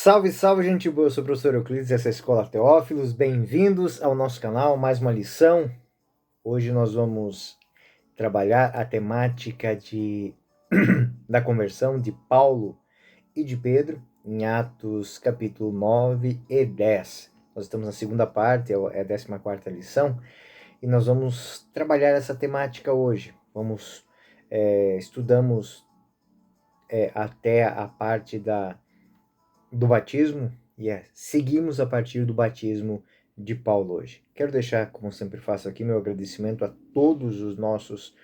Salve, salve, gente boa! Eu sou o professor Euclides, essa é a Escola Teófilos. Bem-vindos ao nosso canal, mais uma lição. Hoje nós vamos trabalhar a temática da conversão de Paulo e de Pedro, em Atos capítulo 9 e 10. Nós estamos na segunda parte, é a 14ª lição, e nós vamos trabalhar essa temática hoje. Estudamos até a parte do batismo e seguimos a partir do batismo de Paulo hoje. Quero deixar, como sempre faço aqui, meu agradecimento a todos os nossos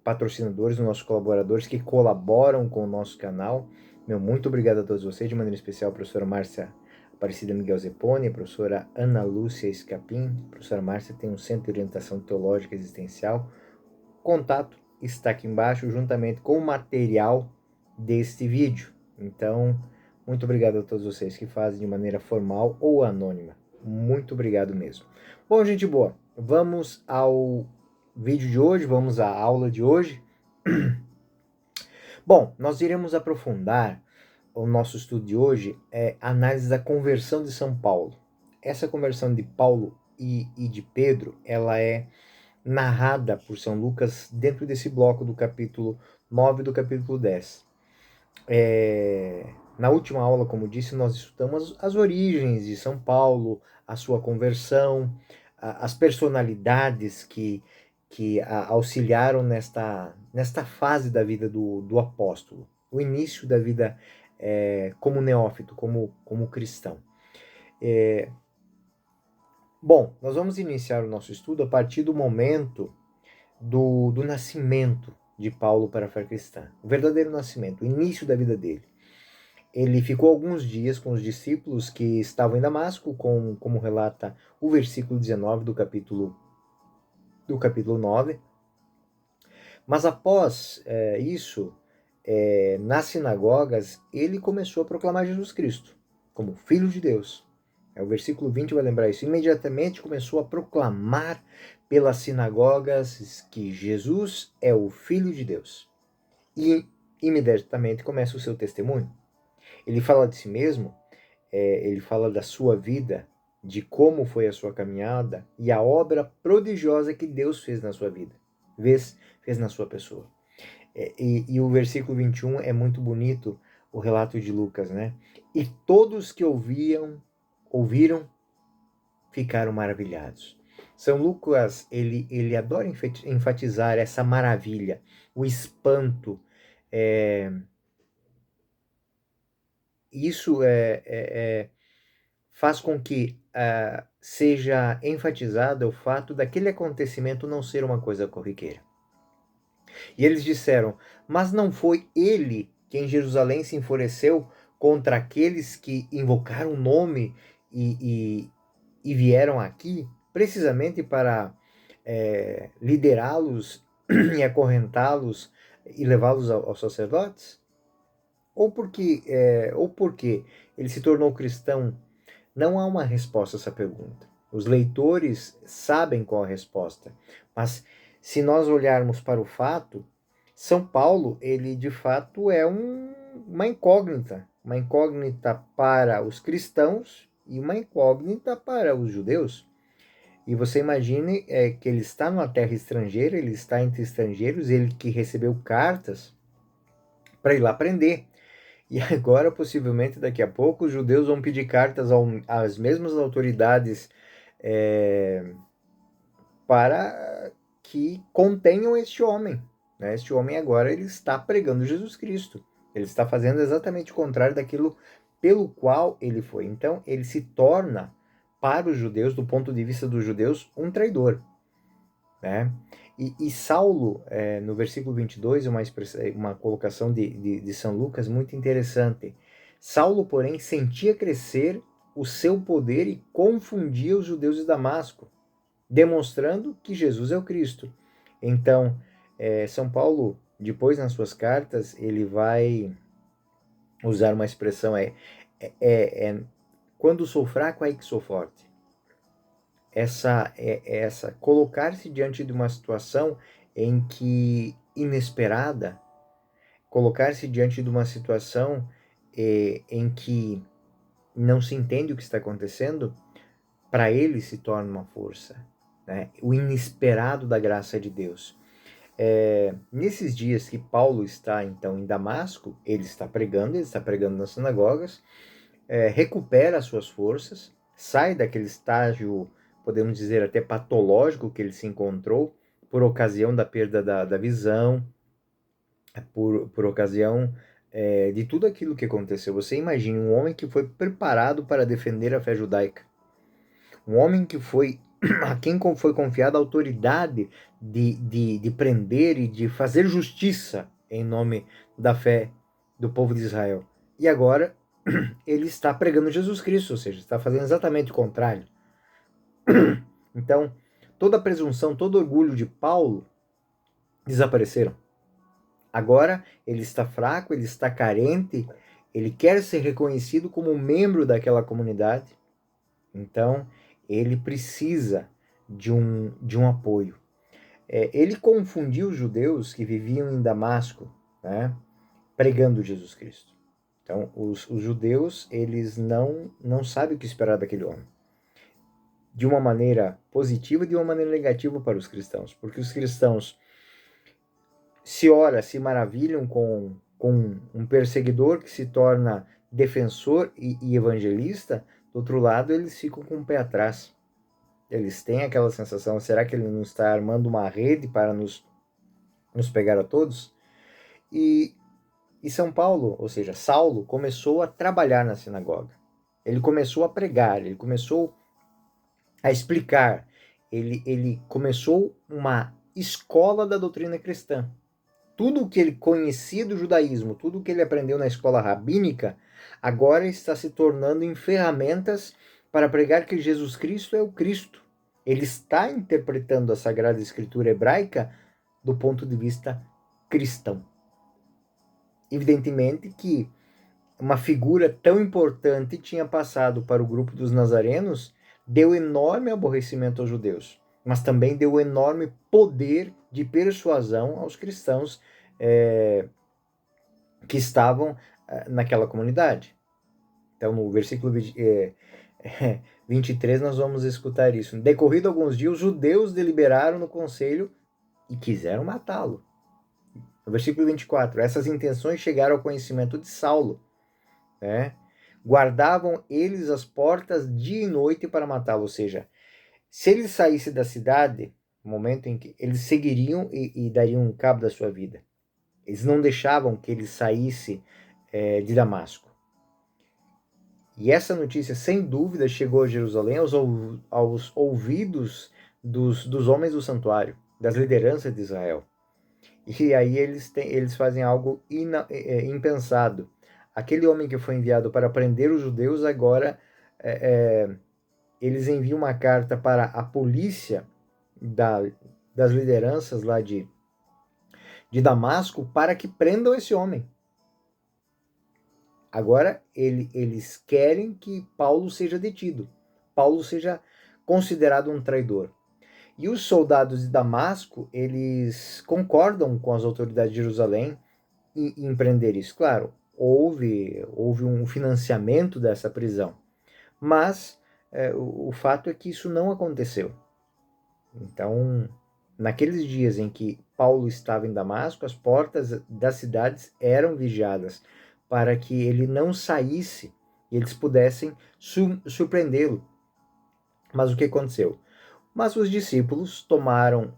patrocinadores, os nossos colaboradores que colaboram com o nosso canal. Muito obrigado a todos vocês, de maneira especial a professora Márcia Aparecida Miguel Zeponi, a professora Ana Lúcia Escapim. A professora Márcia tem um Centro de Orientação Teológica Existencial. O contato está aqui embaixo, juntamente com o material deste vídeo. Então, muito obrigado a todos vocês que fazem de maneira formal ou anônima. Muito obrigado mesmo. Bom, gente boa, vamos ao vídeo de hoje, vamos à aula de hoje. Bom, nós iremos aprofundar o nosso estudo de hoje, a análise da conversão de São Paulo. Essa conversão de Paulo e de Pedro, ela é narrada por São Lucas dentro desse bloco do capítulo 9 e do capítulo 10. Na última aula, como disse, nós estudamos as origens de São Paulo, a sua conversão, as personalidades que auxiliaram nesta fase da vida do apóstolo, o início da vida como neófito, como cristão. Bom, nós vamos iniciar o nosso estudo a partir do momento do nascimento de Paulo para a fé cristã, o verdadeiro nascimento, o início da vida dele. Ele ficou alguns dias com os discípulos que estavam em Damasco, como relata o versículo 19 do capítulo 9. Mas após isso, nas sinagogas, ele começou a proclamar Jesus Cristo como Filho de Deus. O versículo 20 vai lembrar isso. Imediatamente começou a proclamar pelas sinagogas que Jesus é o Filho de Deus. E imediatamente começa o seu testemunho. Ele fala de si mesmo, ele fala da sua vida, de como foi a sua caminhada e a obra prodigiosa que Deus fez na sua vida, fez na sua pessoa. E o versículo 21 é muito bonito, o relato de Lucas, né? E todos que ouviram, ficaram maravilhados. São Lucas, ele adora enfatizar essa maravilha, o espanto. Isso faz com que seja enfatizado o fato daquele acontecimento não ser uma coisa corriqueira. E eles disseram, mas não foi ele que em Jerusalém se enfureceu contra aqueles que invocaram o nome e vieram aqui precisamente para liderá-los e acorrentá-los e levá-los aos sacerdotes? Ou porque ele se tornou cristão? Não há uma resposta a essa pergunta. Os leitores sabem qual a resposta, mas se nós olharmos para o fato, São Paulo, ele de fato é uma incógnita para os cristãos e uma incógnita para os judeus. E você imagine que ele está numa terra estrangeira, ele está entre estrangeiros, ele que recebeu cartas para ir lá aprender. E agora, possivelmente, daqui a pouco, os judeus vão pedir cartas às mesmas autoridades para que contenham este homem. Né? Este homem agora ele está pregando Jesus Cristo. Ele está fazendo exatamente o contrário daquilo pelo qual ele foi. Então, ele se torna, para os judeus, do ponto de vista dos judeus, um traidor. Né? E Saulo, no versículo 22, uma colocação de São Lucas muito interessante. Saulo, porém, sentia crescer o seu poder e confundia os judeus de Damasco, demonstrando que Jesus é o Cristo. Então, São Paulo, depois nas suas cartas, ele vai usar uma expressão, quando sou fraco, aí que sou forte. Essa colocar-se diante de uma situação em que inesperada, colocar-se diante de uma situação em que não se entende o que está acontecendo, para ele se torna uma força, né? O inesperado da graça de Deus. Nesses dias que Paulo está então em Damasco, ele está pregando nas sinagogas, recupera as suas forças, sai daquele estágio, podemos dizer até patológico que ele se encontrou, por ocasião da perda da visão, por ocasião de tudo aquilo que aconteceu. Você imagine um homem que foi preparado para defender a fé judaica, um homem que foi a quem foi confiada a autoridade de prender e de fazer justiça em nome da fé do povo de Israel. E agora ele está pregando Jesus Cristo, ou seja, está fazendo exatamente o contrário. Então, toda a presunção, todo o orgulho de Paulo desapareceram. Agora ele está fraco, ele está carente, ele quer ser reconhecido como membro daquela comunidade. Então, ele precisa de um apoio. Ele confundiu os judeus que viviam em Damasco, né, pregando Jesus Cristo. Então, os judeus, eles não sabem o que esperar daquele homem. De uma maneira positiva e de uma maneira negativa para os cristãos. Porque os cristãos, se maravilham com um perseguidor que se torna defensor e evangelista, do outro lado, eles ficam com o pé atrás. Eles têm aquela sensação, será que ele não está armando uma rede para nos pegar a todos? E São Paulo, ou seja, Saulo, começou a trabalhar na sinagoga. Ele começou a pregar, ele começou a explicar, ele começou uma escola da doutrina cristã. Tudo o que ele conhecia do judaísmo, tudo o que ele aprendeu na escola rabínica, agora está se tornando em ferramentas para pregar que Jesus Cristo é o Cristo. Ele está interpretando a Sagrada Escritura hebraica do ponto de vista cristão. Evidentemente que uma figura tão importante tinha passado para o grupo dos nazarenos, deu enorme aborrecimento aos judeus, mas também deu enorme poder de persuasão aos cristãos que estavam naquela comunidade. Então, no versículo 23, nós vamos escutar isso. Decorrido alguns dias, os judeus deliberaram no conselho e quiseram matá-lo. No versículo 24, essas intenções chegaram ao conhecimento de Saulo. Guardavam eles as portas dia e noite para matá-lo. Ou seja, se ele saísse da cidade, no momento em que eles seguiriam e dariam cabo da sua vida. Eles não deixavam que ele saísse de Damasco. E essa notícia, sem dúvida, chegou a Jerusalém aos ouvidos dos homens do santuário, das lideranças de Israel. E aí eles fazem algo impensado. Aquele homem que foi enviado para prender os judeus, agora eles enviam uma carta para a polícia das lideranças lá de Damasco para que prendam esse homem. Agora eles querem que Paulo seja detido, Paulo seja considerado um traidor. E os soldados de Damasco, eles concordam com as autoridades de Jerusalém em prender isso. Claro, houve um financiamento dessa prisão, mas o fato é que isso não aconteceu. Então, naqueles dias em que Paulo estava em Damasco, as portas das cidades eram vigiadas para que ele não saísse e eles pudessem surpreendê-lo. Mas o que aconteceu? Mas os discípulos tomaram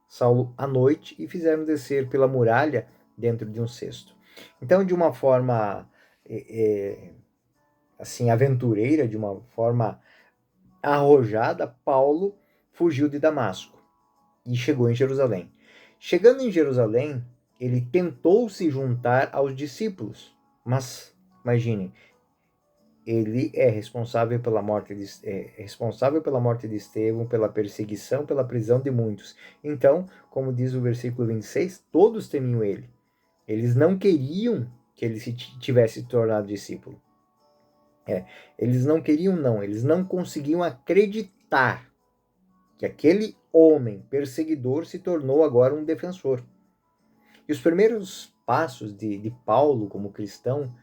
Saulo à noite e fizeram descer pela muralha dentro de um cesto. Então, de uma forma assim aventureira, de uma forma arrojada, Paulo fugiu de Damasco e chegou em Jerusalém. Chegando em Jerusalém, ele tentou se juntar aos discípulos, mas imagine, ele é responsável pela morte de Estevão, pela perseguição, pela prisão de muitos. Então, como diz o versículo 26, todos temiam ele. Eles não queriam que ele se tivesse tornado discípulo. Eles não queriam, não. Eles não conseguiam acreditar que aquele homem perseguidor se tornou agora um defensor. E os primeiros passos de Paulo como cristão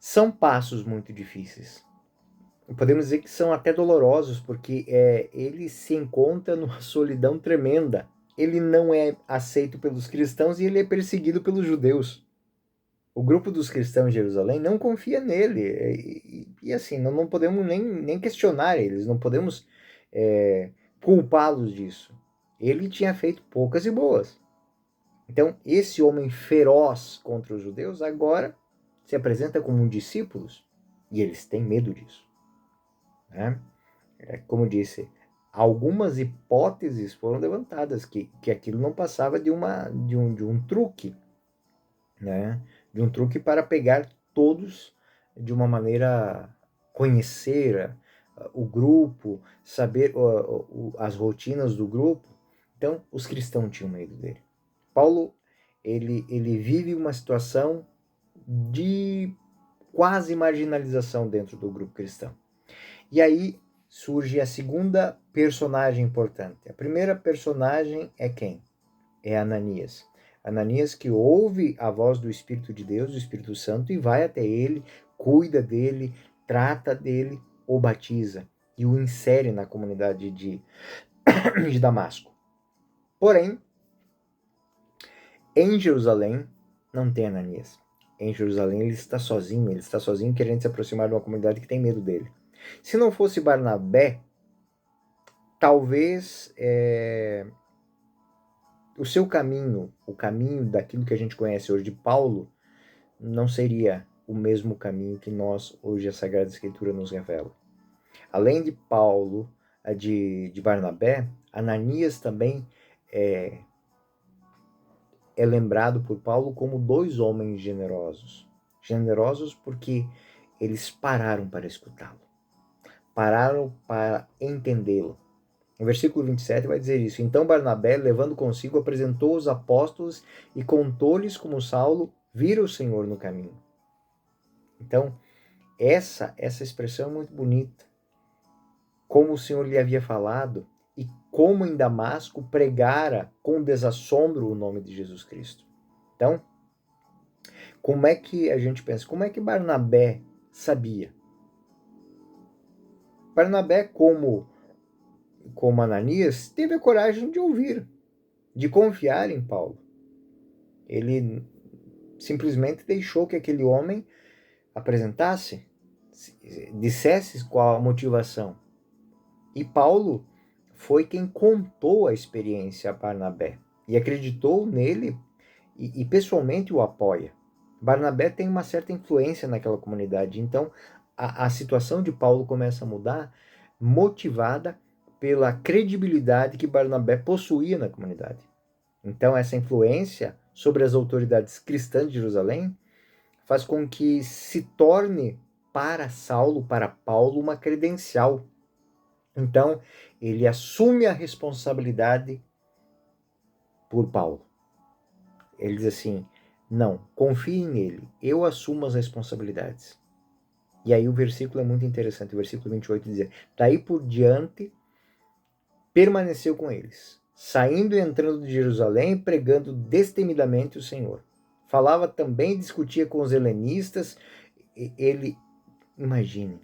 São passos muito difíceis. Podemos dizer que são até dolorosos, porque ele se encontra numa solidão tremenda. Ele não é aceito pelos cristãos e ele é perseguido pelos judeus. O grupo dos cristãos em Jerusalém não confia nele. E assim, não podemos nem questionar eles, não podemos culpá-los disso. Ele tinha feito poucas e boas. Então, esse homem feroz contra os judeus agora se apresenta como um discípulo e eles têm medo disso. Né? Como disse, algumas hipóteses foram levantadas que aquilo não passava de um truque, né? De um truque para pegar todos de uma maneira, conhecer o grupo, saber as rotinas do grupo. Então, os cristãos tinham medo dele. Paulo, ele vive uma situação de quase marginalização dentro do grupo cristão. E aí surge a segunda personagem importante. A primeira personagem é quem? É Ananias. Ananias que ouve a voz do Espírito de Deus, do Espírito Santo, e vai até ele, cuida dele, trata dele, o batiza e o insere na comunidade de Damasco. Porém, em Jerusalém não tem Ananias. Em Jerusalém ele está sozinho querendo se aproximar de uma comunidade que tem medo dele. Se não fosse Barnabé, talvez o seu caminho, o caminho daquilo que a gente conhece hoje de Paulo, não seria o mesmo caminho que nós, hoje, a Sagrada Escritura nos revela. Além de Paulo, de Barnabé, Ananias também é lembrado por Paulo como dois homens generosos. Generosos porque eles pararam para escutá-lo. Pararam para entendê-lo. No versículo 27 vai dizer isso. Então Barnabé, levando consigo, apresentou os apóstolos e contou-lhes como Saulo vira o Senhor no caminho. Então, essa expressão é muito bonita. Como o Senhor lhe havia falado e como em Damasco pregara com desassombro o nome de Jesus Cristo. Então, como é que a gente pensa? Como é que Barnabé sabia? Barnabé, como Ananias, teve a coragem de ouvir, de confiar em Paulo. Ele simplesmente deixou que aquele homem apresentasse, dissesse qual a motivação. E Paulo foi quem contou a experiência a Barnabé e acreditou nele e pessoalmente o apoia. Barnabé tem uma certa influência naquela comunidade, então a situação de Paulo começa a mudar, motivada pela credibilidade que Barnabé possuía na comunidade. Então essa influência sobre as autoridades cristãs de Jerusalém faz com que se torne para Saulo, para Paulo, uma credencial. Então ele assume a responsabilidade por Paulo. Ele diz assim: não, confie nele, eu assumo as responsabilidades. E aí o versículo é muito interessante, o versículo 28 diz: daí por diante permaneceu com eles, saindo e entrando de Jerusalém, pregando destemidamente o Senhor. Falava também, discutia com os helenistas. Ele, imagine,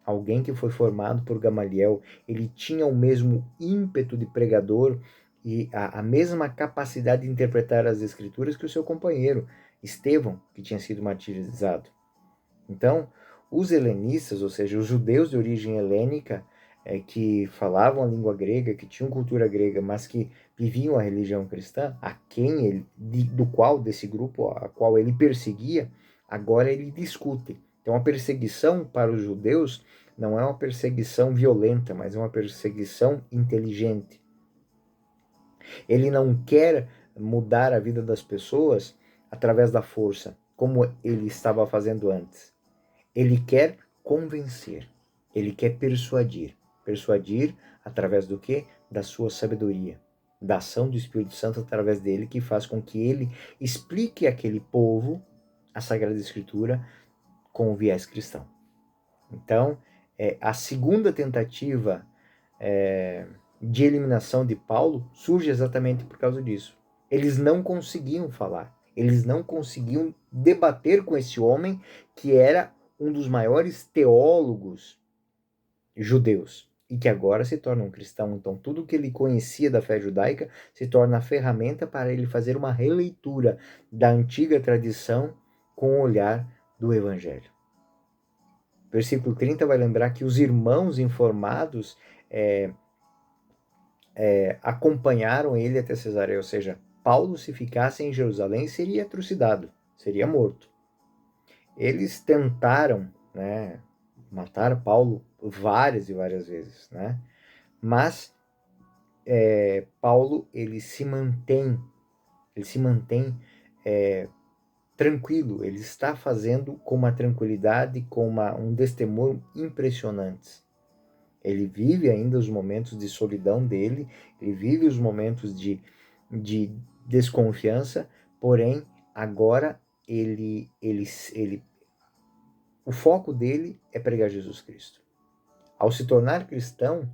alguém que foi formado por Gamaliel, ele tinha o mesmo ímpeto de pregador e a mesma capacidade de interpretar as escrituras que o seu companheiro, Estevão, que tinha sido martirizado. Então, os helenistas, ou seja, os judeus de origem helênica, que falavam a língua grega, que tinham cultura grega, mas que viviam a religião cristã, desse grupo, a qual ele perseguia, agora ele discute. Então, a perseguição para os judeus não é uma perseguição violenta, mas é uma perseguição inteligente. Ele não quer mudar a vida das pessoas através da força, como ele estava fazendo antes. Ele quer convencer, ele quer persuadir. Persuadir através do quê? Da sua sabedoria, da ação do Espírito Santo através dele, que faz com que ele explique àquele povo a Sagrada Escritura com o viés cristão. Então, a segunda tentativa de eliminação de Paulo surge exatamente por causa disso. Eles não conseguiam falar, eles não conseguiam debater com esse homem que era um dos maiores teólogos judeus e que agora se torna um cristão. Então, tudo que ele conhecia da fé judaica se torna a ferramenta para ele fazer uma releitura da antiga tradição com o olhar do Evangelho. Versículo 30 vai lembrar que os irmãos informados acompanharam ele até Cesareia, ou seja, Paulo, se ficasse em Jerusalém, seria trucidado, seria morto. Eles tentaram, né, matar Paulo várias e várias vezes, né? Mas Paulo ele se mantém tranquilo, ele está fazendo com uma tranquilidade, com um destemor impressionantes. Ele vive ainda os momentos de solidão dele, ele vive os momentos de desconfiança, porém, agora o foco dele é pregar Jesus Cristo. Ao se tornar cristão,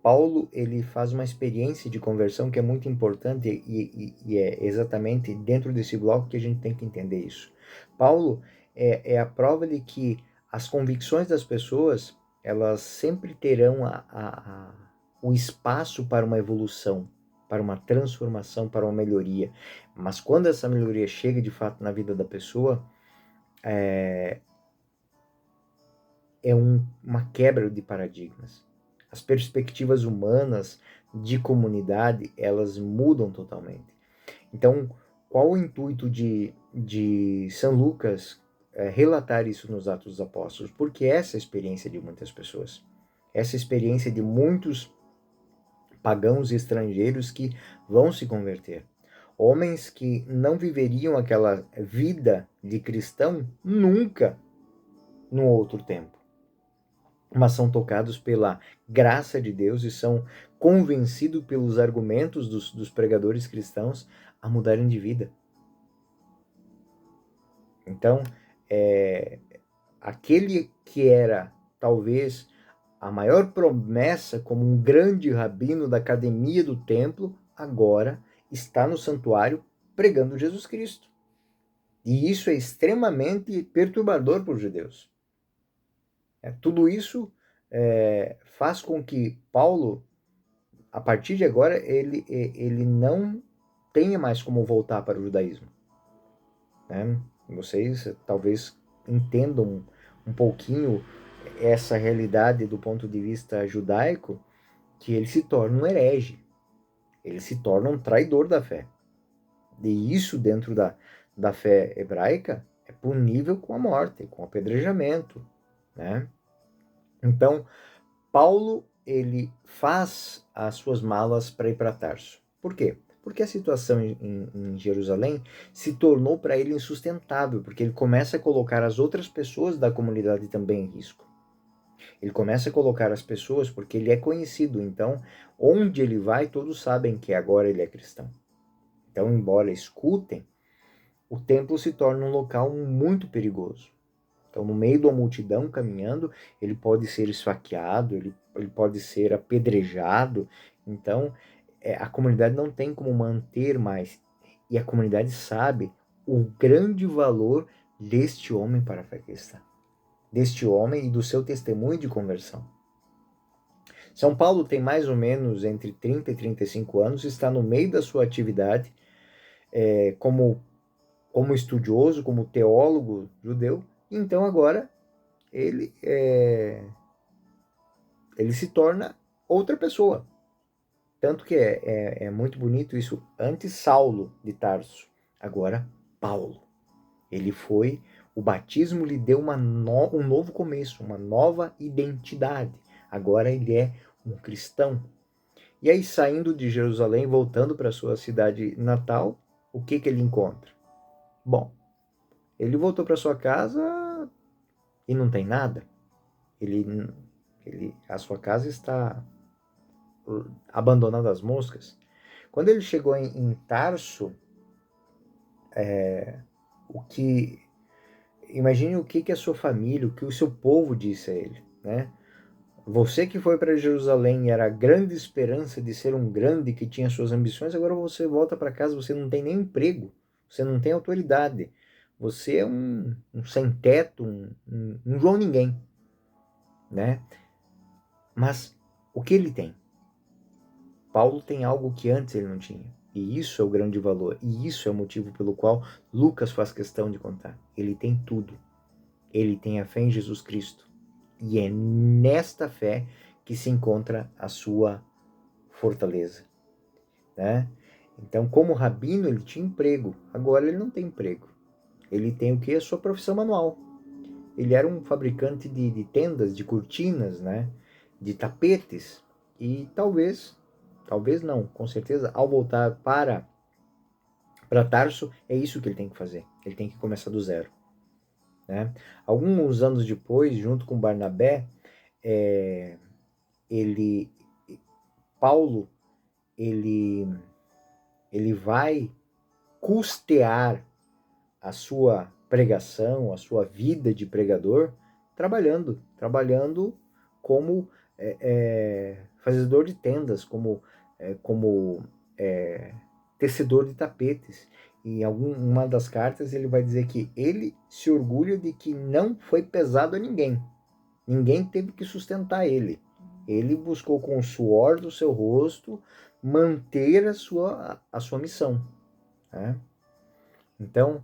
Paulo ele faz uma experiência de conversão que é muito importante e é exatamente dentro desse bloco que a gente tem que entender isso. Paulo é a prova de que as convicções das pessoas elas sempre terão o espaço para uma evolução, para uma transformação, para uma melhoria. Mas quando essa melhoria chega de fato na vida da pessoa, uma quebra de paradigmas. As perspectivas humanas de comunidade, elas mudam totalmente. Então, qual o intuito de São Lucas relatar isso nos Atos dos Apóstolos? Porque essa é a experiência de muitas pessoas. Essa experiência de muitos pagãos e estrangeiros que vão se converter. Homens que não viveriam aquela vida de cristão nunca no outro tempo, mas são tocados pela graça de Deus e são convencidos pelos argumentos dos pregadores cristãos a mudarem de vida. Então, aquele que era talvez a maior promessa como um grande rabino da academia do templo, agora está no santuário pregando Jesus Cristo. E isso é extremamente perturbador para os judeus. Tudo isso faz com que Paulo, a partir de agora, ele não tenha mais como voltar para o judaísmo. Né? Vocês talvez entendam um pouquinho essa realidade do ponto de vista judaico, que ele se torna um herege, ele se torna um traidor da fé. E isso dentro da fé hebraica é punível com a morte, com apedrejamento, né? Então, Paulo, ele faz as suas malas para ir para Tarso. Por quê? Porque a situação em Jerusalém se tornou para ele insustentável, porque ele começa a colocar as outras pessoas da comunidade também em risco. Ele começa a colocar as pessoas porque ele é conhecido, então, onde ele vai, todos sabem que agora ele é cristão. Então, embora escutem, o templo se torna um local muito perigoso. Então, no meio da multidão caminhando, ele pode ser esfaqueado, ele pode ser apedrejado. Então, a comunidade não tem como manter mais. E a comunidade sabe o grande valor deste homem para a fé cristã. Deste homem e do seu testemunho de conversão. São Paulo tem mais ou menos entre 30 e 35 anos, está no meio da sua atividade como estudioso, como teólogo judeu. Então agora ele se torna outra pessoa. Tanto que é muito bonito isso. Antes Saulo de Tarso, agora Paulo. O batismo lhe deu um novo começo, uma nova identidade. Agora ele é um cristão. E aí, saindo de Jerusalém, voltando para sua cidade natal, o que ele encontra? Bom, ele voltou para sua casa e não tem nada. A sua casa está abandonada às moscas. Quando ele chegou em Tarso, imagine o que a sua família, o que o seu povo disse a ele, né? Você que foi para Jerusalém e era a grande esperança de ser um grande que tinha suas ambições, agora você volta para casa, você não tem nem emprego, você não tem autoridade, você é um sem-teto, um João Ninguém, né? Mas o que ele tem? Paulo tem algo que antes ele não tinha. E isso é o grande valor. E isso é o motivo pelo qual Lucas faz questão de contar. Ele tem tudo. Ele tem a fé em Jesus Cristo. E é nesta fé que se encontra a sua fortaleza, né? Então, como rabino, ele tinha emprego. Agora ele não tem emprego. Ele tem o que? A sua profissão manual. Ele era um fabricante de tendas, de cortinas, né? De tapetes. E talvez não, com certeza, ao voltar para Tarso, é isso que ele tem que fazer. Ele tem que começar do zero, né? Alguns anos depois, junto com Barnabé, Paulo, ele vai custear a sua pregação, a sua vida de pregador, trabalhando como fazedor de tendas, como tecedor de tapetes. Em uma das cartas ele vai dizer que ele se orgulha de que não foi pesado a ninguém. Ninguém teve que sustentar ele. Ele buscou com o suor do seu rosto manter a sua missão, né? Então,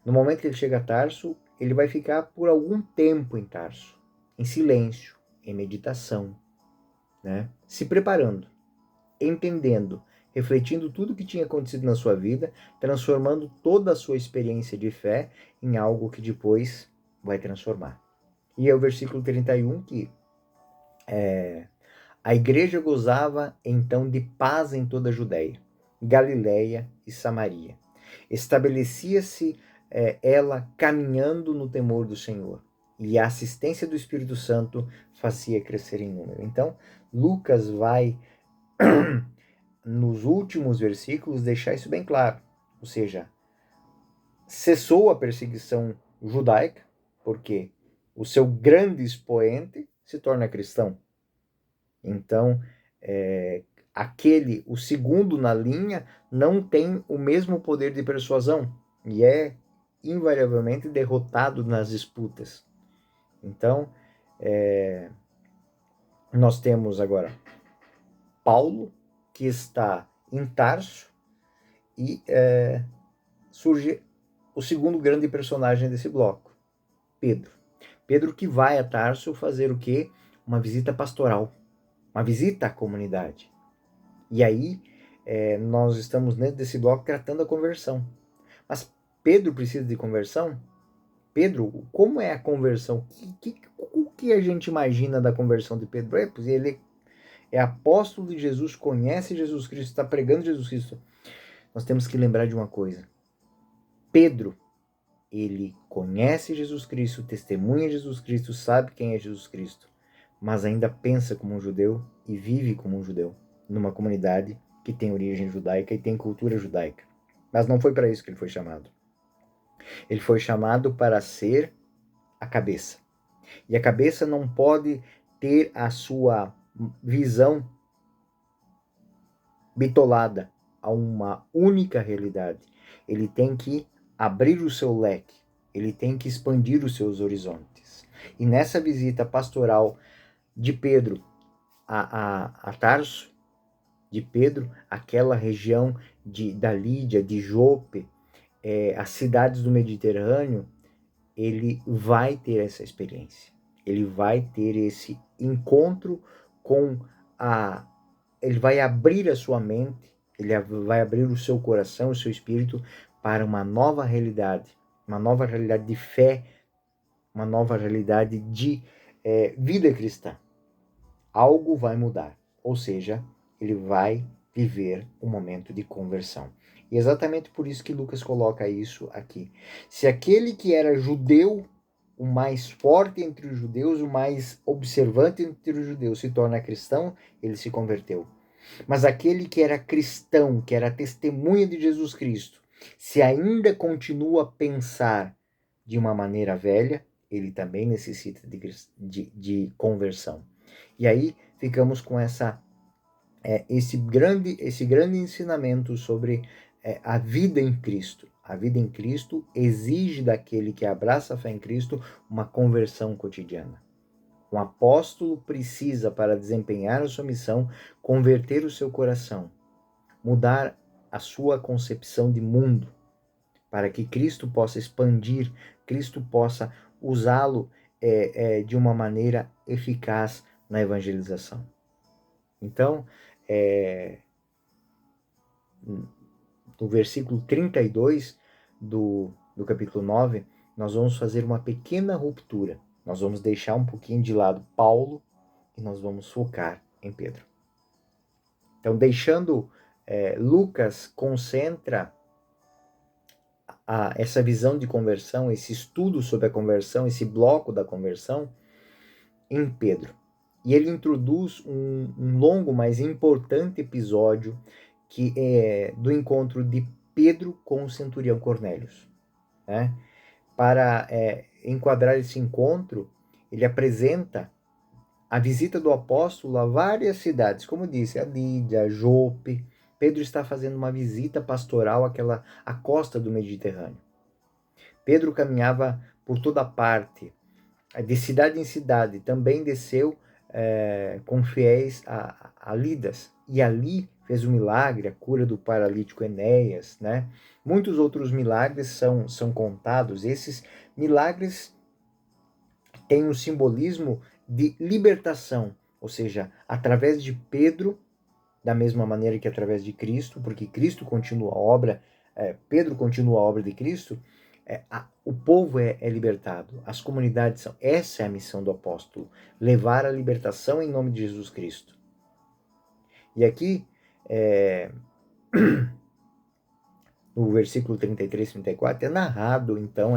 no momento que ele chega a Tarso, ele vai ficar por algum tempo em Tarso, em silêncio, em meditação, né? Se preparando, entendendo, refletindo tudo o que tinha acontecido na sua vida, transformando toda a sua experiência de fé em algo que depois vai transformar. E é o versículo 31 que a igreja gozava então de paz em toda a Judéia, Galiléia e Samaria. Estabelecia-se ela caminhando no temor do Senhor, e a assistência do Espírito Santo fazia crescer em número. Então, Lucas vai, nos últimos versículos, deixar isso bem claro. Ou seja, cessou a perseguição judaica, porque o seu grande expoente se torna cristão. Então, o segundo na linha, não tem o mesmo poder de persuasão e é invariavelmente derrotado nas disputas. Então, nós temos agora Paulo, que está em Tarso, e surge o segundo grande personagem desse bloco, Pedro. Pedro que vai a Tarso fazer o quê? Uma visita pastoral, uma visita à comunidade. E aí, nós estamos dentro desse bloco tratando a conversão. Mas Pedro precisa de conversão? Pedro, como é a conversão? O que a gente imagina da conversão de Pedro? Ele é apóstolo de Jesus, conhece Jesus Cristo, está pregando Jesus Cristo. Nós temos que lembrar de uma coisa. Pedro, ele conhece Jesus Cristo, testemunha Jesus Cristo, sabe quem é Jesus Cristo, mas ainda pensa como um judeu e vive como um judeu, numa comunidade que tem origem judaica e tem cultura judaica. Mas não foi para isso que ele foi chamado. Ele foi chamado para ser a cabeça. E a cabeça não pode ter a sua visão bitolada a uma única realidade. Ele tem que abrir o seu leque, ele tem que expandir os seus horizontes. E nessa visita pastoral de Pedro a Tarso, de Pedro, aquela região da Lídia, de Jope, as cidades do Mediterrâneo, ele vai ter essa experiência. Ele vai ter esse encontro com ele vai abrir a sua mente, ele vai abrir o seu coração, o seu espírito para uma nova realidade de fé, uma nova realidade de vida cristã. Algo vai mudar, ou seja, ele vai viver um momento de conversão. E exatamente por isso que Lucas coloca isso aqui. Se aquele que era judeu, o mais forte entre os judeus, o mais observante entre os judeus, se torna cristão, ele se converteu. Mas aquele que era cristão, que era testemunha de Jesus Cristo, se ainda continua a pensar de uma maneira velha, ele também necessita de conversão. E aí ficamos com esse grande ensinamento sobre a vida em Cristo. A vida em Cristo exige daquele que abraça a fé em Cristo uma conversão cotidiana. Um apóstolo precisa, para desempenhar a sua missão, converter o seu coração, mudar a sua concepção de mundo, para que Cristo possa expandir, Cristo possa usá-lo de uma maneira eficaz na evangelização. Então, no versículo 32 do capítulo 9, nós vamos fazer uma pequena ruptura. Nós vamos deixar um pouquinho de lado Paulo e nós vamos focar em Pedro. Então, deixando Lucas concentra essa visão de conversão, esse estudo sobre a conversão, esse bloco da conversão em Pedro. E ele introduz um longo, mas importante episódio que é do encontro de Pedro com o centurião Cornélios. Né? Para enquadrar esse encontro, ele apresenta a visita do apóstolo a várias cidades, como disse, a Lídia, a Jope. Pedro está fazendo uma visita pastoral à costa do Mediterrâneo. Pedro caminhava por toda parte, de cidade em cidade. Também desceu com fiéis a Lidas, e ali fez o milagre, a cura do paralítico Enéas, né? Muitos outros milagres são contados. Esses milagres têm um simbolismo de libertação, ou seja, através de Pedro, da mesma maneira que através de Cristo, porque Cristo continua a obra, Pedro continua a obra de Cristo, o povo é libertado, as comunidades são. Essa é a missão do apóstolo, levar a libertação em nome de Jesus Cristo. E aqui, no versículo 33 e 34, é narrado, então,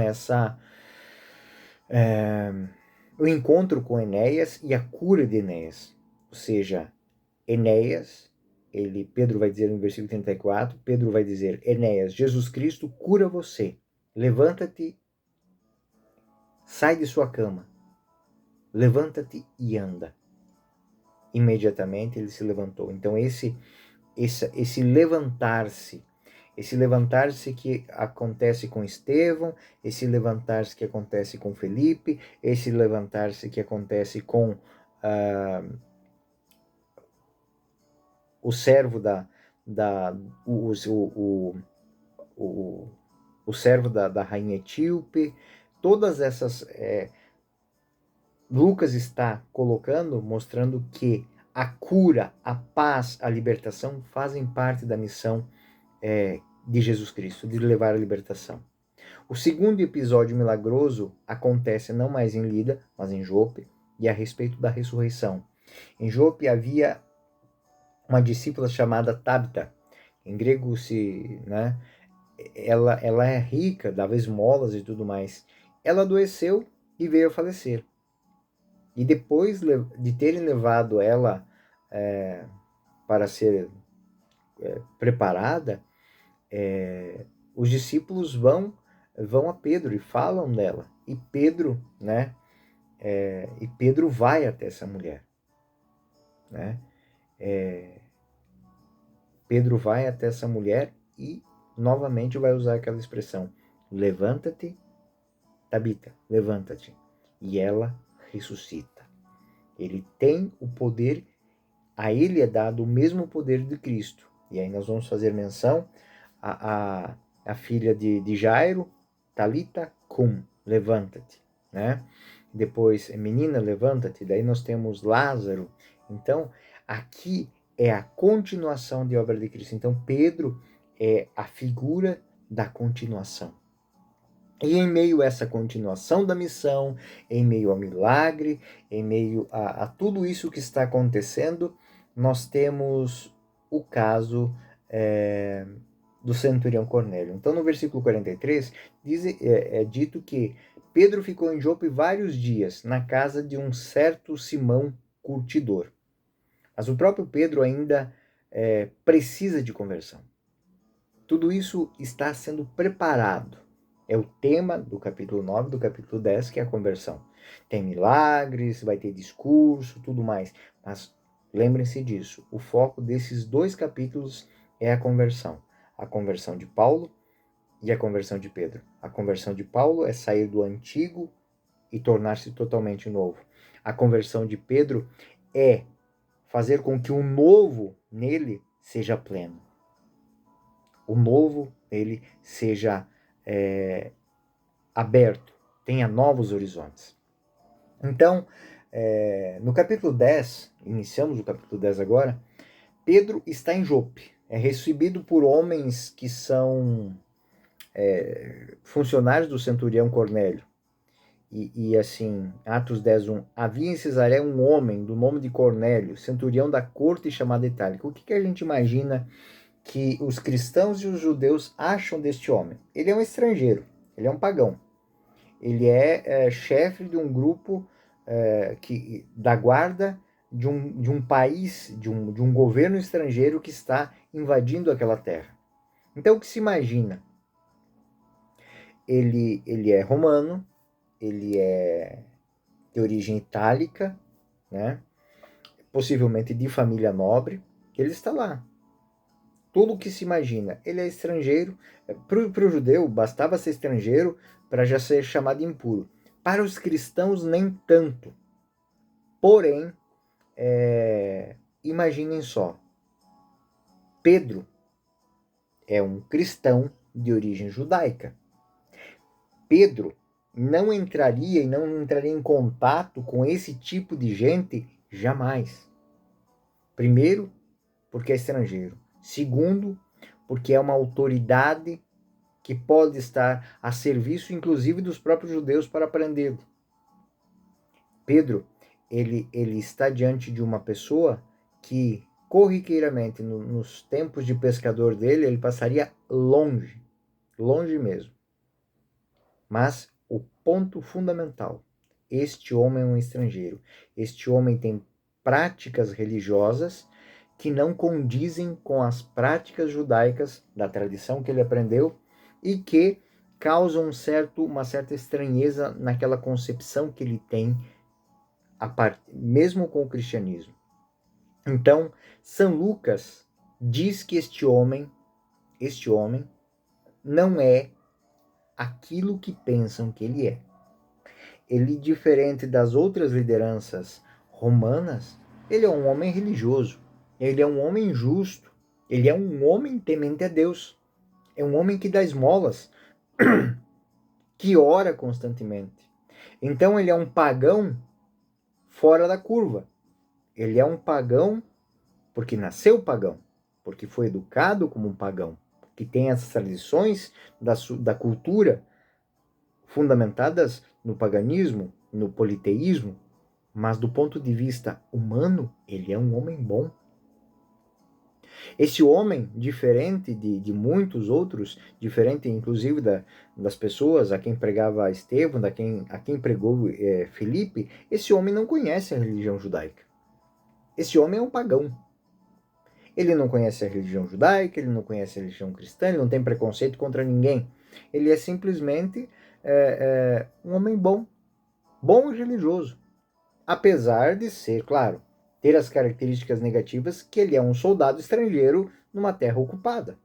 o encontro com Enéas e a cura de Enéas. Ou seja, Enéas, Pedro vai dizer no versículo 34, Pedro vai dizer, Enéas, Jesus Cristo cura você. Levanta-te, sai de sua cama, levanta-te e anda. Imediatamente ele se levantou. Então esse levantar-se que acontece com Estevão, esse levantar-se que acontece com Felipe, esse levantar-se que acontece com o servo o servo da rainha etíope, todas essas Lucas está colocando, mostrando que a cura, a paz, a libertação fazem parte da missão de Jesus Cristo, de levar a libertação. O segundo episódio milagroso acontece não mais em Lida, mas em Jope, e a respeito da ressurreição. Em Jope havia uma discípula chamada Tabita. Em grego ela é rica, dava esmolas e tudo mais. Ela adoeceu e veio a falecer. E depois de terem levado ela para ser preparada, os discípulos vão a Pedro e falam dela. E Pedro, Pedro vai até essa mulher, né? Pedro vai até essa mulher e novamente vai usar aquela expressão: levanta-te, Tabita, levanta-te. E ela ressuscita. Ele tem o poder, a ele é dado o mesmo poder de Cristo. E aí nós vamos fazer menção a filha de Jairo, Talita cum, levanta-te, né? Depois, menina, levanta-te. Daí nós temos Lázaro. Então, aqui é a continuação de obra de Cristo. Então, Pedro é a figura da continuação. E em meio a essa continuação da missão, em meio ao milagre, em meio a tudo isso que está acontecendo, nós temos o caso do centurião Cornélio. Então, no versículo 43, é dito que Pedro ficou em Jope vários dias, na casa de um certo Simão curtidor. Mas o próprio Pedro ainda precisa de conversão. Tudo isso está sendo preparado. É o tema do capítulo 9, do capítulo 10, que é a conversão. Tem milagres, vai ter discurso, tudo mais. Mas lembrem-se disso. O foco desses dois capítulos é a conversão. a conversão de Paulo e a conversão de Pedro. A conversão de Paulo é sair do antigo e tornar-se totalmente novo. A conversão de Pedro é fazer com que o novo nele seja pleno. O novo nele seja aberto, tenha novos horizontes. Então, no capítulo 10, iniciamos o capítulo 10 agora, Pedro está em Jope, é recebido por homens que são funcionários do centurião Cornélio. E assim, Atos 10:1, havia em Cesareia um homem do nome de Cornélio, centurião da corte chamada Itálica. O que a gente imagina que os cristãos e os judeus acham deste homem? Ele é um estrangeiro, ele é um pagão. Ele é chefe de um grupo da guarda de um país, de um governo estrangeiro que está invadindo aquela terra. Então, o que se imagina? Ele é romano, ele é de origem itálica, né? Possivelmente de família nobre, ele está lá. Tudo o que se imagina. Ele é estrangeiro. Para o judeu, bastava ser estrangeiro para já ser chamado impuro. Para os cristãos, nem tanto. Porém, imaginem só. Pedro é um cristão de origem judaica. Pedro não entraria em contato com esse tipo de gente jamais. Primeiro, porque é estrangeiro. Segundo, porque é uma autoridade que pode estar a serviço, inclusive, dos próprios judeus para prendê-lo. Pedro, ele está diante de uma pessoa que, corriqueiramente, nos tempos de pescador dele, ele passaria longe mesmo. Mas o ponto fundamental, este homem é um estrangeiro. Este homem tem práticas religiosas que não condizem com as práticas judaicas da tradição que ele aprendeu e que causam uma certa estranheza naquela concepção que ele tem, mesmo com o cristianismo. Então, São Lucas diz que este homem não é aquilo que pensam que ele é. Ele, diferente das outras lideranças romanas, ele é um homem religioso, ele é um homem justo, ele é um homem temente a Deus, é um homem que dá esmolas, que ora constantemente. Então ele é um pagão fora da curva. Ele é um pagão porque nasceu pagão, porque foi educado como um pagão, que tem essas tradições da cultura fundamentadas no paganismo, no politeísmo, mas do ponto de vista humano, ele é um homem bom. Esse homem, diferente de muitos outros, diferente inclusive das pessoas a quem pregava Estevão, a quem pregou Filipe, esse homem não conhece a religião judaica. Esse homem é um pagão. Ele não conhece a religião judaica, ele não conhece a religião cristã, ele não tem preconceito contra ninguém. Ele é simplesmente um homem bom e religioso. Apesar de ser, claro, ter as características negativas que ele é um soldado estrangeiro numa terra ocupada,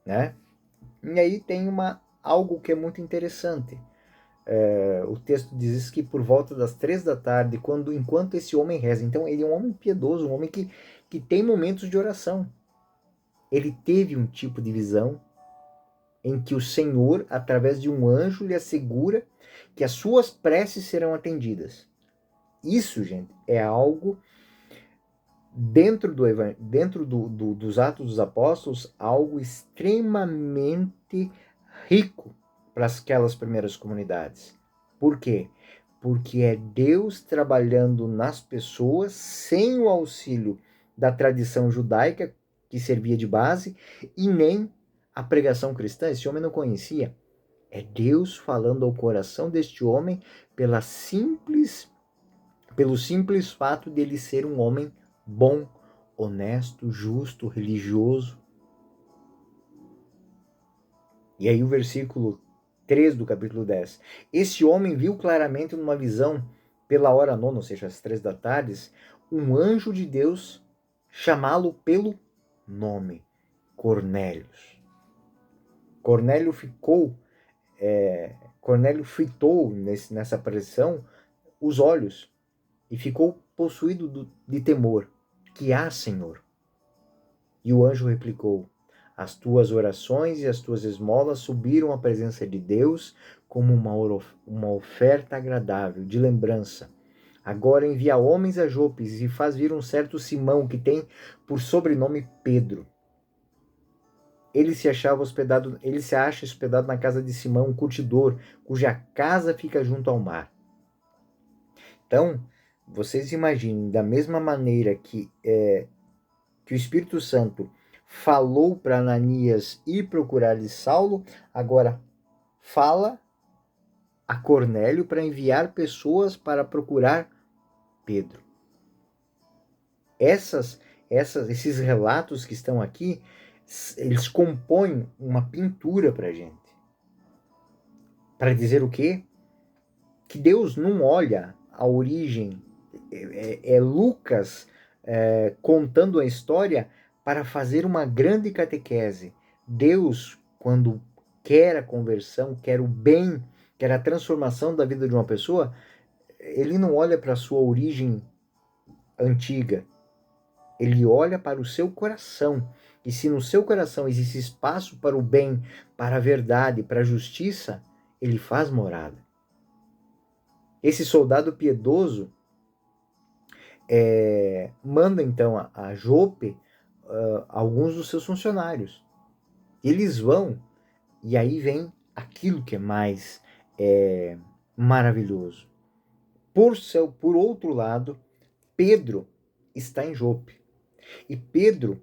né? E aí tem algo que é muito interessante. O texto diz que por volta das 3 da tarde, enquanto esse homem reza, então ele é um homem piedoso, um homem que tem momentos de oração. Ele teve um tipo de visão em que o Senhor, através de um anjo, lhe assegura que as suas preces serão atendidas. Isso, gente, é algo dentro dos Atos dos Apóstolos, algo extremamente rico para aquelas primeiras comunidades. Por quê? Porque é Deus trabalhando nas pessoas sem o auxílio da tradição judaica, que servia de base, e nem a pregação cristã. Esse homem não conhecia. É Deus falando ao coração deste homem pelo simples fato de ele ser um homem bom, honesto, justo, religioso. E aí o versículo 3 do capítulo 10. Esse homem viu claramente numa visão, pela hora nona, ou seja, às 3 da tarde, um anjo de Deus chamá-lo pelo nome, Cornélios. Cornélio fitou nessa aparição os olhos e ficou possuído de temor. Que há, Senhor? E o anjo replicou: as tuas orações e as tuas esmolas subiram à presença de Deus como uma oferta agradável, de lembrança. Agora envia homens a Jope e faz vir um certo Simão, que tem por sobrenome Pedro. Ele se acha hospedado na casa de Simão, um curtidor, cuja casa fica junto ao mar. Então, vocês imaginem, da mesma maneira que o Espírito Santo falou para Ananias ir procurar de Saulo, agora fala a Cornélio para enviar pessoas para procurar Pedro. Esses relatos que estão aqui, eles compõem uma pintura para a gente. Para dizer o quê? Que Deus não olha a origem. Lucas contando a história para fazer uma grande catequese. Deus, quando quer a conversão, quer o bem, quer a transformação da vida de uma pessoa, ele não olha para a sua origem antiga. Ele olha para o seu coração. E se no seu coração existe espaço para o bem, para a verdade, para a justiça, ele faz morada. Esse soldado piedoso manda então a Jope alguns dos seus funcionários. Eles vão, e aí vem aquilo que é mais maravilhoso. Por outro lado, Pedro está em Jope. E Pedro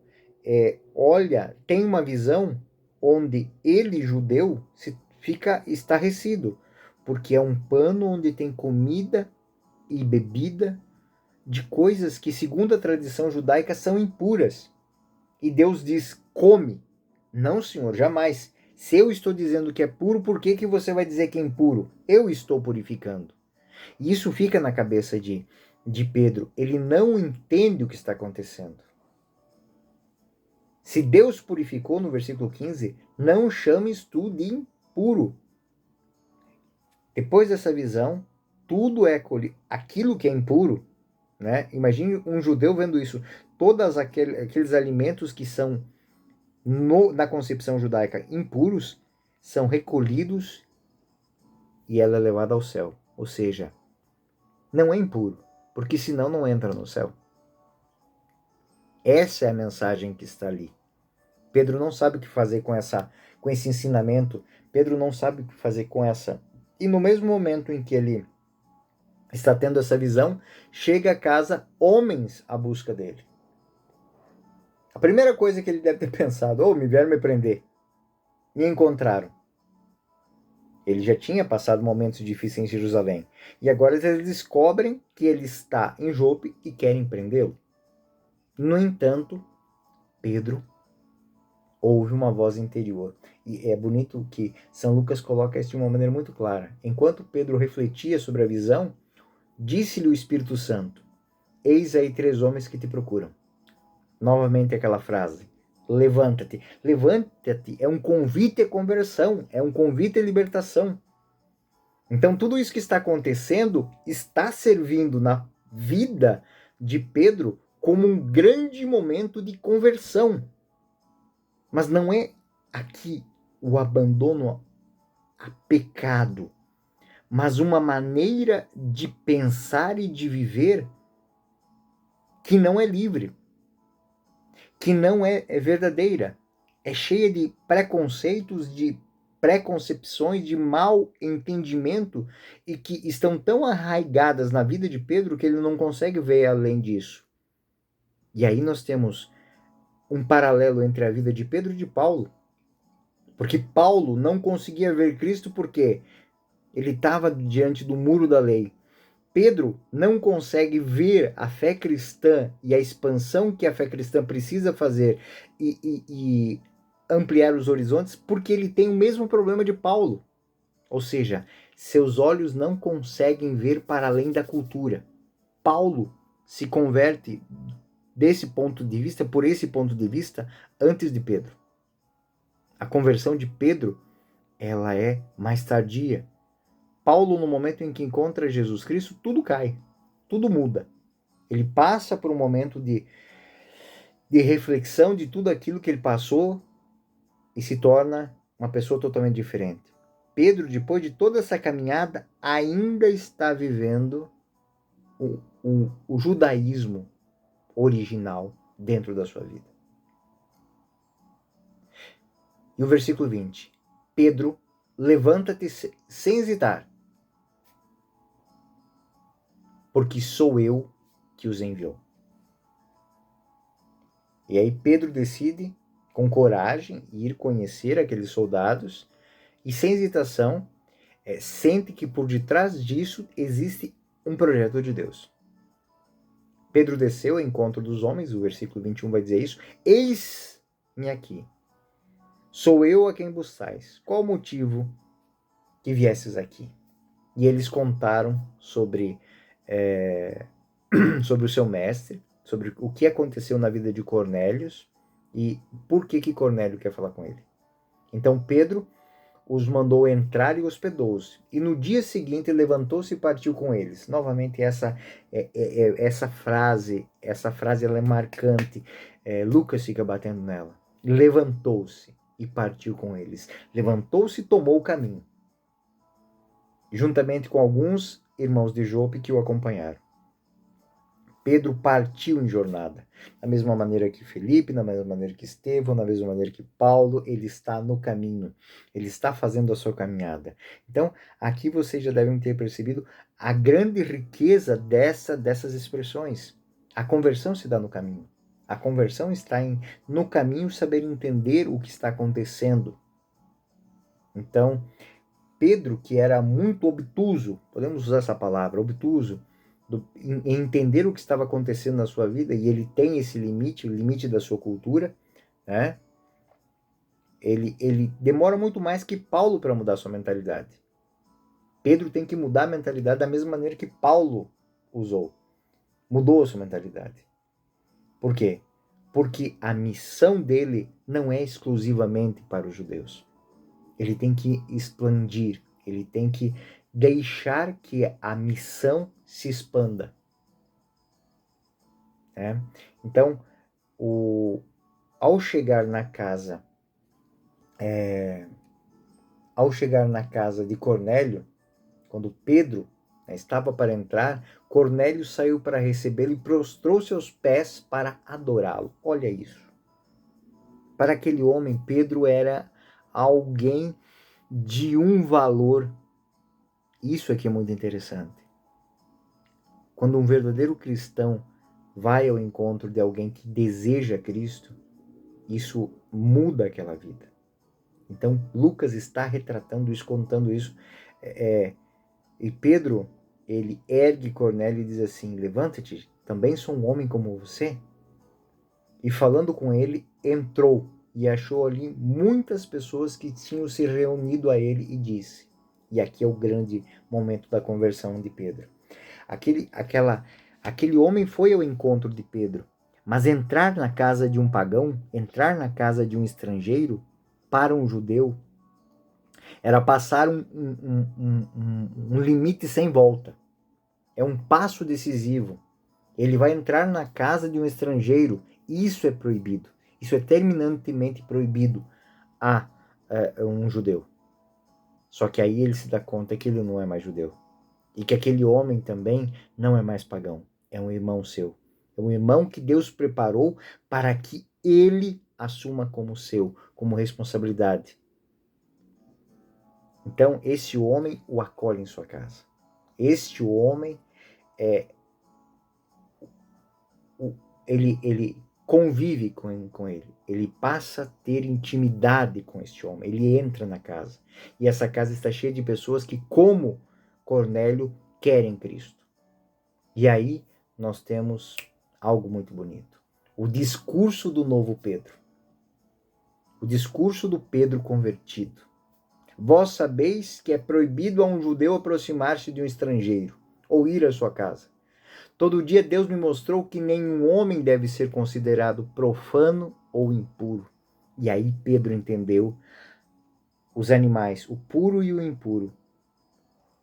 tem uma visão onde ele, judeu, fica estarrecido, porque é um pano onde tem comida e bebida de coisas que, segundo a tradição judaica, são impuras. E Deus diz: come. Não, Senhor, jamais. Se eu estou dizendo que é puro, por que você vai dizer que é impuro? Eu estou purificando. E isso fica na cabeça de Pedro. Ele não entende o que está acontecendo. Se Deus purificou no versículo 15, não chames tu de impuro. Depois dessa visão, tudo aquilo que é impuro, né? Imagine um judeu vendo isso. Todos aqueles alimentos que são, na concepção judaica, impuros, são recolhidos e ela é levada ao céu. Ou seja, não é impuro, porque senão não entra no céu. Essa é a mensagem que está ali. Pedro não sabe o que fazer com esse ensinamento. Pedro não sabe o que fazer com essa. E no mesmo momento em que ele está tendo essa visão, chega a casa homens à busca dele. A primeira coisa que ele deve ter pensado: me vieram me prender. Me encontraram. Ele já tinha passado momentos difíceis em Jerusalém. E agora eles descobrem que ele está em Jope e querem prendê-lo. No entanto, Pedro ouve uma voz interior. E é bonito que São Lucas coloca isso de uma maneira muito clara. Enquanto Pedro refletia sobre a visão, disse-lhe o Espírito Santo: eis aí 3 homens que te procuram. Novamente aquela frase: levanta-te. Levanta-te é um convite à conversão, é um convite à libertação. Então tudo isso que está acontecendo está servindo na vida de Pedro como um grande momento de conversão. Mas não é aqui o abandono a pecado, mas uma maneira de pensar e de viver que não é livre, que não é verdadeira, é cheia de preconceitos, de preconcepções, de mal entendimento e que estão tão arraigadas na vida de Pedro que ele não consegue ver além disso. E aí nós temos um paralelo entre a vida de Pedro e de Paulo, porque Paulo não conseguia ver Cristo porque ele estava diante do muro da lei. Pedro não consegue ver a fé cristã e a expansão que a fé cristã precisa fazer e ampliar os horizontes porque ele tem o mesmo problema de Paulo. Ou seja, seus olhos não conseguem ver para além da cultura. Paulo se converte por esse ponto de vista, antes de Pedro. A conversão de Pedro, ela é mais tardia. Paulo, no momento em que encontra Jesus Cristo, tudo cai, tudo muda. Ele passa por um momento de reflexão de tudo aquilo que ele passou e se torna uma pessoa totalmente diferente. Pedro, depois de toda essa caminhada, ainda está vivendo o judaísmo original dentro da sua vida. E o versículo 20. Pedro, levanta-te sem hesitar, porque sou eu que os enviou. E aí Pedro decide, com coragem, ir conhecer aqueles soldados e, sem hesitação, sente que por detrás disso existe um projeto de Deus. Pedro desceu ao encontro dos homens, o versículo 21 vai dizer isso. Eis-me aqui. Sou eu a quem buscais. Qual o motivo que viesses aqui? E eles contaram sobre o seu mestre, sobre o que aconteceu na vida de Cornélio e por que Cornélio quer falar com ele. Então Pedro os mandou entrar e hospedou-os. E no dia seguinte levantou-se e partiu com eles. Novamente essa frase ela é marcante. Lucas fica batendo nela. Levantou-se e partiu com eles. Levantou-se e tomou o caminho, juntamente com alguns irmãos de Jope que o acompanharam. Pedro partiu em jornada, da mesma maneira que Felipe, da mesma maneira que Estevão, da mesma maneira que Paulo, ele está no caminho, ele está fazendo a sua caminhada. Então, aqui vocês já devem ter percebido a grande riqueza dessas expressões. A conversão se dá no caminho. A conversão está no caminho saber entender o que está acontecendo. Então, Pedro, que era muito obtuso, podemos usar essa palavra, obtuso, em entender o que estava acontecendo na sua vida, e ele tem esse limite, o limite da sua cultura, né? Ele demora muito mais que Paulo para mudar sua mentalidade. Pedro tem que mudar a mentalidade da mesma maneira que Paulo mudou a sua mentalidade. Por quê? Porque a missão dele não é exclusivamente para os judeus. Ele tem que expandir, ele tem que deixar que a missão se expanda. Então, ao chegar na casa de Cornélio, quando Pedro estava para entrar, Cornélio saiu para recebê-lo e prostrou-se aos pés para adorá-lo. Olha isso. Para aquele homem, Pedro era alguém de um valor. Isso aqui é muito interessante. Quando um verdadeiro cristão vai ao encontro de alguém que deseja Cristo, isso muda aquela vida. Então, Lucas está retratando isso, contando isso. E Pedro, ele ergue Cornélio e diz assim: levanta-te, também sou um homem como você. E falando com ele, entrou e achou ali muitas pessoas que tinham se reunido a ele e disse, e aqui é o grande momento da conversão de Pedro. Aquele homem foi ao encontro de Pedro, mas entrar na casa de um pagão, entrar na casa de um estrangeiro, para um judeu, era passar um limite sem volta. É um passo decisivo. Ele vai entrar na casa de um estrangeiro. Isso é proibido. Isso é terminantemente proibido a um judeu. Só que aí ele se dá conta que ele não é mais judeu. E que aquele homem também não é mais pagão. É um irmão seu. É um irmão que Deus preparou para que ele assuma como seu, como responsabilidade. Então, esse homem o acolhe em sua casa. Este homem, ele convive com ele. Ele passa a ter intimidade com este homem. Ele entra na casa. E essa casa está cheia de pessoas que, como Cornélio, querem Cristo. E aí nós temos algo muito bonito. O discurso do novo Pedro. O discurso do Pedro convertido. Vós sabeis que é proibido a um judeu aproximar-se de um estrangeiro, ou ir à sua casa. Todo dia Deus me mostrou que nenhum homem deve ser considerado profano ou impuro. E aí Pedro entendeu os animais, o puro e o impuro.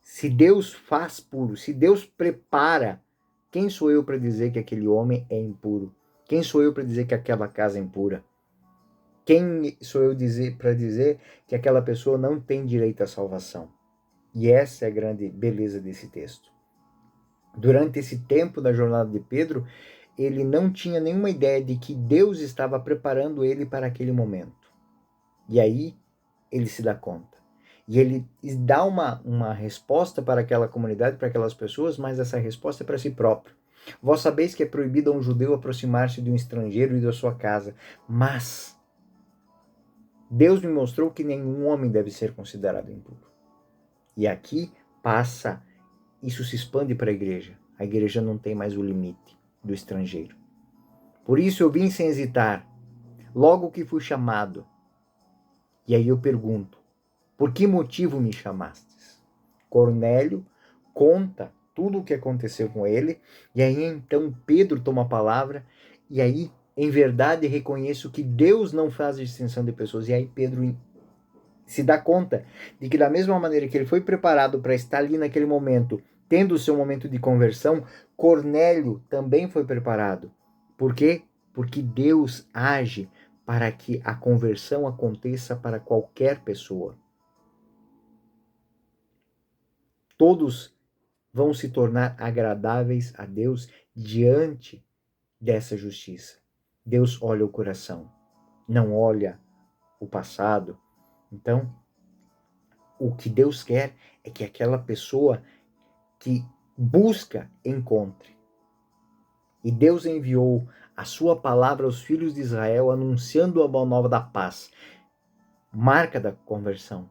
Se Deus faz puro, se Deus prepara, quem sou eu para dizer que aquele homem é impuro? Quem sou eu para dizer que aquela casa é impura? Quem sou eu para dizer que aquela pessoa não tem direito à salvação? E essa é a grande beleza desse texto. Durante esse tempo da jornada de Pedro, ele não tinha nenhuma ideia de que Deus estava preparando ele para aquele momento. E aí ele se dá conta. E ele dá uma resposta para aquela comunidade, para aquelas pessoas, mas essa resposta é para si próprio. Vós sabeis que é proibido a um judeu aproximar-se de um estrangeiro e da sua casa, mas Deus me mostrou que nenhum homem deve ser considerado impuro. E aqui passa, isso se expande para a igreja. A igreja não tem mais o limite do estrangeiro. Por isso eu vim sem hesitar, logo que fui chamado. E aí eu pergunto, por que motivo me chamastes? Cornélio conta tudo o que aconteceu com ele, e aí então Pedro toma a palavra, e aí em verdade reconheço que Deus não faz distinção de pessoas, e aí Pedro se dá conta de que da mesma maneira que ele foi preparado para estar ali naquele momento, tendo o seu momento de conversão, Cornélio também foi preparado. Por quê? Porque Deus age para que a conversão aconteça para qualquer pessoa. Todos vão se tornar agradáveis a Deus diante dessa justiça. Deus olha o coração, não olha o passado. Então, o que Deus quer é que aquela pessoa que busca encontre. E Deus enviou a sua palavra aos filhos de Israel, anunciando a boa nova da paz, marca da conversão.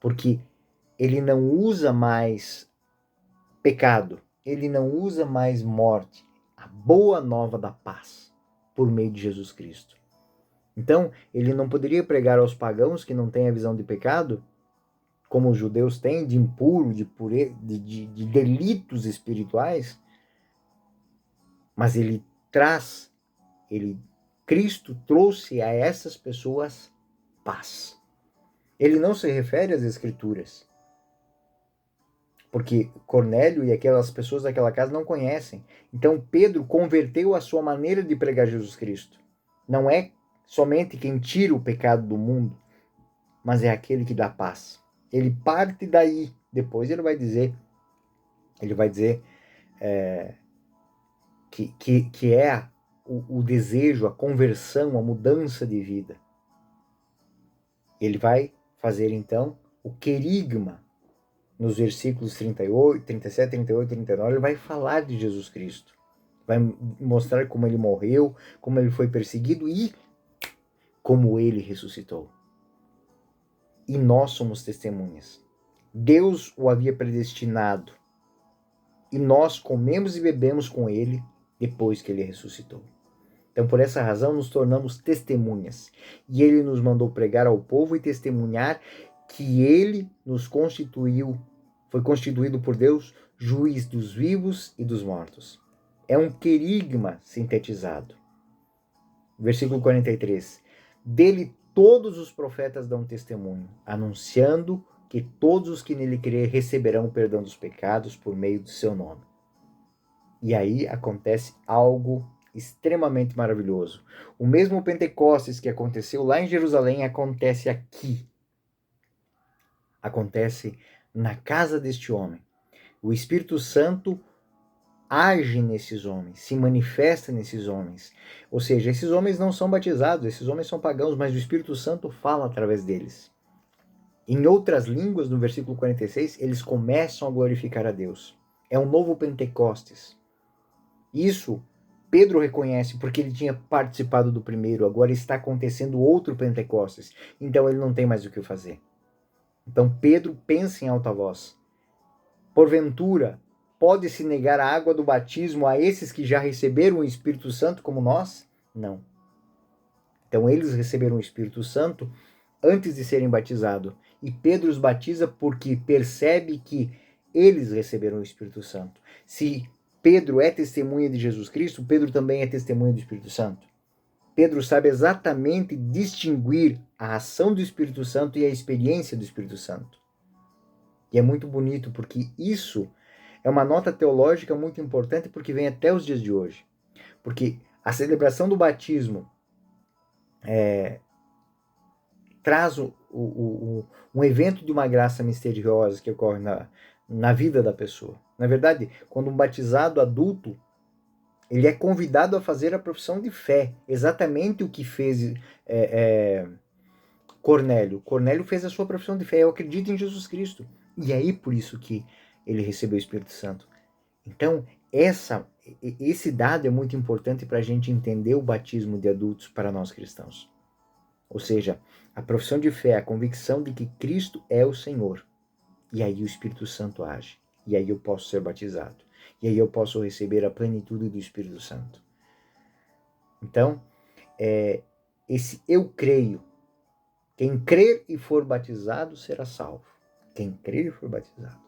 Porque ele não usa mais pecado, ele não usa mais morte, a boa nova da paz, por meio de Jesus Cristo. Então, ele não poderia pregar aos pagãos que não têm a visão de pecado, como os judeus têm, de impuro, de delitos espirituais, mas Cristo trouxe a essas pessoas paz. Ele não se refere às Escrituras, porque Cornélio e aquelas pessoas daquela casa não conhecem. Então Pedro converteu a sua maneira de pregar Jesus Cristo. Não é somente quem tira o pecado do mundo, mas é aquele que dá paz. Ele parte daí. Depois ele vai dizer que é o desejo, a conversão, a mudança de vida. Ele vai fazer então o querigma. Nos versículos 38, 37, 38, 39, ele vai falar de Jesus Cristo. Vai mostrar como ele morreu, como ele foi perseguido e como ele ressuscitou. E nós somos testemunhas. Deus o havia predestinado. E nós comemos e bebemos com ele depois que ele ressuscitou. Então, por essa razão, nos tornamos testemunhas. E ele nos mandou pregar ao povo e testemunhar que ele nos constituiu, foi constituído por Deus, juiz dos vivos e dos mortos. É um querigma sintetizado. Versículo 43. Dele todos os profetas dão testemunho, anunciando que todos os que nele crerem receberão o perdão dos pecados por meio do seu nome. E aí acontece algo extremamente maravilhoso. O mesmo Pentecostes que aconteceu lá em Jerusalém acontece aqui. Acontece na casa deste homem. O Espírito Santo age nesses homens, se manifesta nesses homens. Ou seja, esses homens não são batizados, esses homens são pagãos, mas o Espírito Santo fala através deles. Em outras línguas, no versículo 46, eles começam a glorificar a Deus. É um novo Pentecostes. Isso Pedro reconhece porque ele tinha participado do primeiro, agora está acontecendo outro Pentecostes. Então ele não tem mais o que fazer. Então Pedro pensa em alta voz. Porventura, pode-se negar a água do batismo a esses que já receberam o Espírito Santo como nós? Não. Então eles receberam o Espírito Santo antes de serem batizados. E Pedro os batiza porque percebe que eles receberam o Espírito Santo. Se Pedro é testemunha de Jesus Cristo, Pedro também é testemunha do Espírito Santo. Pedro sabe exatamente distinguir a ação do Espírito Santo e a experiência do Espírito Santo. E é muito bonito, porque isso é uma nota teológica muito importante, porque vem até os dias de hoje. Porque a celebração do batismo traz um evento de uma graça misteriosa que ocorre na vida da pessoa. Na verdade, quando um batizado adulto, ele é convidado a fazer a profissão de fé, exatamente o que fez Cornélio. Cornélio fez a sua profissão de fé, eu acredito em Jesus Cristo. E aí por isso que ele recebeu o Espírito Santo. Então, esse dado é muito importante para a gente entender o batismo de adultos para nós cristãos. Ou seja, a profissão de fé, a convicção de que Cristo é o Senhor. E aí o Espírito Santo age. E aí eu posso ser batizado. E aí eu posso receber a plenitude do Espírito Santo. Então, esse eu creio. Quem crer e for batizado será salvo. Quem crer e for batizado.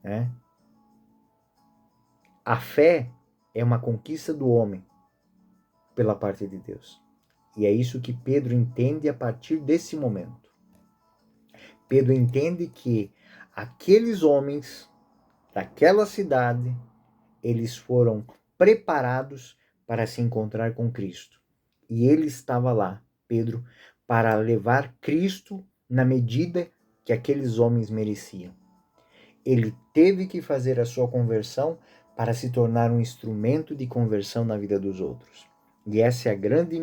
Né? A fé é uma conquista do homem pela parte de Deus. E é isso que Pedro entende a partir desse momento. Pedro entende que aqueles homens daquela cidade, eles foram preparados para se encontrar com Cristo. E ele estava lá, Pedro, para levar Cristo na medida que aqueles homens mereciam. Ele teve que fazer a sua conversão para se tornar um instrumento de conversão na vida dos outros. E essa é a grande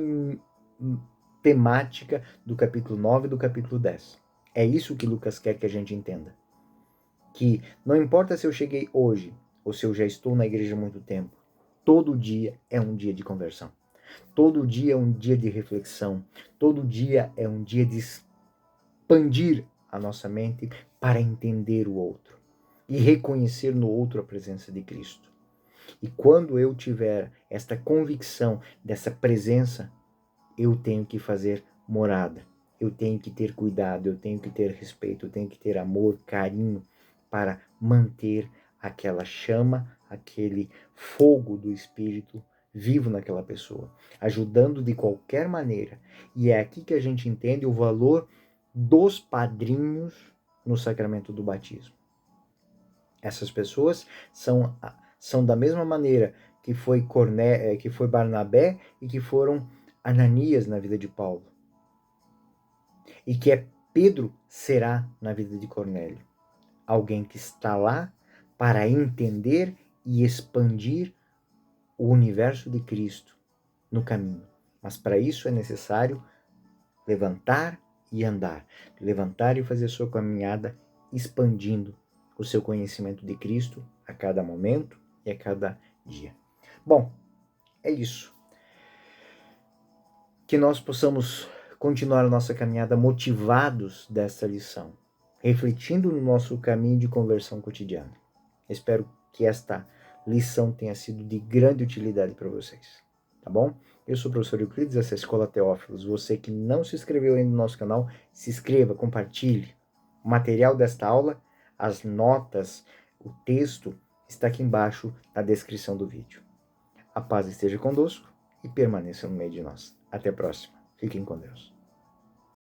temática do capítulo 9 e do capítulo 10. É isso que Lucas quer que a gente entenda. Que não importa se eu cheguei hoje ou se eu já estou na igreja há muito tempo, todo dia é um dia de conversão. Todo dia é um dia de reflexão. Todo dia é um dia de expandir a nossa mente para entender o outro e reconhecer no outro a presença de Cristo. E quando eu tiver esta convicção dessa presença, eu tenho que fazer morada. Eu tenho que ter cuidado, eu tenho que ter respeito, eu tenho que ter amor, carinho para manter aquela chama, aquele fogo do Espírito vivo naquela pessoa, ajudando de qualquer maneira. E é aqui que a gente entende o valor dos padrinhos no sacramento do batismo. Essas pessoas são da mesma maneira que foi Barnabé e que foram Ananias na vida de Paulo. E que Pedro será na vida de Cornélio. Alguém que está lá para entender e expandir o universo de Cristo no caminho. Mas para isso é necessário levantar e andar. Levantar e fazer sua caminhada expandindo o seu conhecimento de Cristo a cada momento e a cada dia. Bom, é isso. Que nós possamos continuar a nossa caminhada motivados dessa lição, refletindo no nosso caminho de conversão cotidiana. Espero que esta lição tenha sido de grande utilidade para vocês, tá bom? Eu sou o professor Euclides, essa é a Escola Teófilos. Você que não se inscreveu ainda no nosso canal, se inscreva, compartilhe. O material desta aula, as notas, o texto, está aqui embaixo na descrição do vídeo. A paz esteja conosco e permaneça no meio de nós. Até a próxima. Fiquem com Deus.